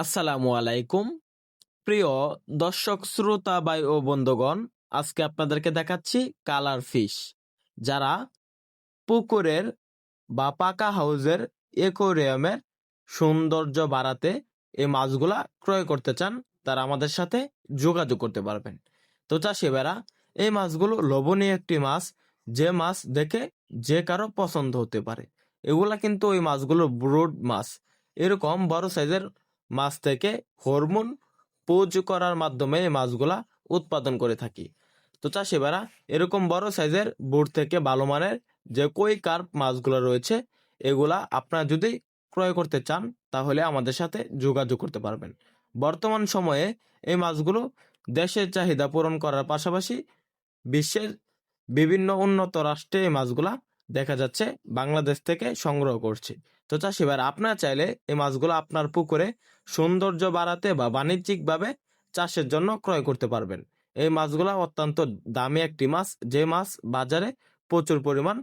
আসসালামু আলাইকুম। প্রিয় দর্শক শ্রোতা ভাই ও বন্ধুগণ, আজকে আপনাদেরকে দেখাচ্ছি কালার ফিশ। যারা পুকুরের বা পাকা হাউজের অ্যাকোয়ারিয়ামের সৌন্দর্য বাড়াতে এই মাছগুলা ক্রয় করতে চান, তারা আমাদের সাথে যোগাযোগ করতে পারবেন। তো চাষি ভাইরা, এই মাছগুলো লোভনীয় একটি মাছ, যে মাছ দেখে যে কারো পছন্দ হতে পারে। এগুলা কিন্তু ওই মাছগুলো ব্রুড মাছ। এরকম বড় সাইজের মাছ থেকে হরমোন পোজ করার মাধ্যমে এই মাছগুলা উৎপাদন করে থাকি। তো চাষি ভাইরা, এরকম বড় সাইজের বুট থেকে ভালো মানের যে কই কার্প মাছগুলো রয়েছে, এগুলা আপনারা যদি ক্রয় করতে চান তাহলে আমাদের সাথে যোগাযোগ করতে পারবেন। বর্তমান সময়ে এই মাছগুলো দেশের চাহিদা পূরণ করার পাশাপাশি বিশ্বের বিভিন্ন উন্নত রাষ্ট্রে এই মাছগুলা দেখা যাচ্ছে বাংলাদেশ থেকে সংগ্রহ করছে। তো চাষি ভাই, আপনারা চাইলে এই মাছগুলো আপনার পুকুরে সৌন্দর্য বাড়াতে বা বাণিজ্যিকভাবে চাষের জন্য ক্রয় করতে পারবেন। এই মাছগুলা অত্যন্ত দামি একটি মাছ, যে মাছ বাজারে প্রচুর পরিমাণ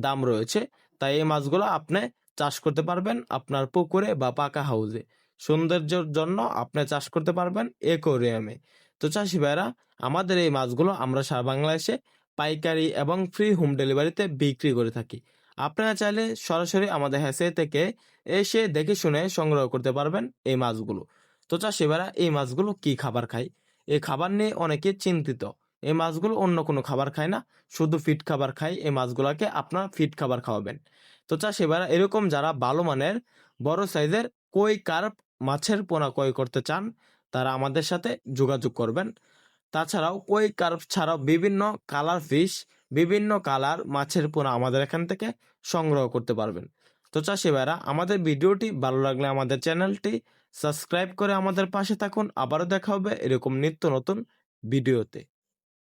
দাম রয়েছে। তাই এই মাছগুলো আপনি চাষ করতে পারবেন আপনার পুকুরে বা পাকা হাউজে। সৌন্দর্যের জন্য আপনি চাষ করতে পারবেন অ্যাকোয়ারিয়ামে। তো চাষি ভাইরা, আমাদের এই মাছগুলো আমরা সারা বাংলাদেশে পাইকারি এবং ফ্রি হোম ডেলিভারিতে বিক্রি করে থাকি। আপনারা চাইলে সরাসরি আমাদের হ্যাচেরি থেকে এসে দেখে শুনে সংগ্রহ করতে পারবেন এই মাছগুলো। তো চাষি ভাইরা, এই মাছগুলো কি খাবার খায়? এই খাবার নিয়ে অনেকে চিন্তিত। এই মাছগুলো অন্য কোনো খাবার খায় না, শুধু ফিড খাবার খায়। এই মাছগুলোকে আপনার ফিড খাবার খাওয়াবেন। তো চাষি ভাইরা, এরকম যারা ভালো মানের বড় সাইজের কই কার্প মাছের পোনা ক্রয় করতে চান, তারা আমাদের সাথে যোগাযোগ করবেন। তাছাড়াও কই কার্প ছাড়াও বিভিন্ন কালার ফিশ, বিভিন্ন কালার মাছের পোনা আমাদের এখান থেকে সংগ্রহ করতে পারবেন। তো চাষি ভাইরা, আমাদের ভিডিওটি ভালো লাগলে আমাদের চ্যানেলটি সাবস্ক্রাইব করে আমাদের পাশে থাকুন। আবারও দেখা হবে এরকম নিত্য নতুন ভিডিওতে।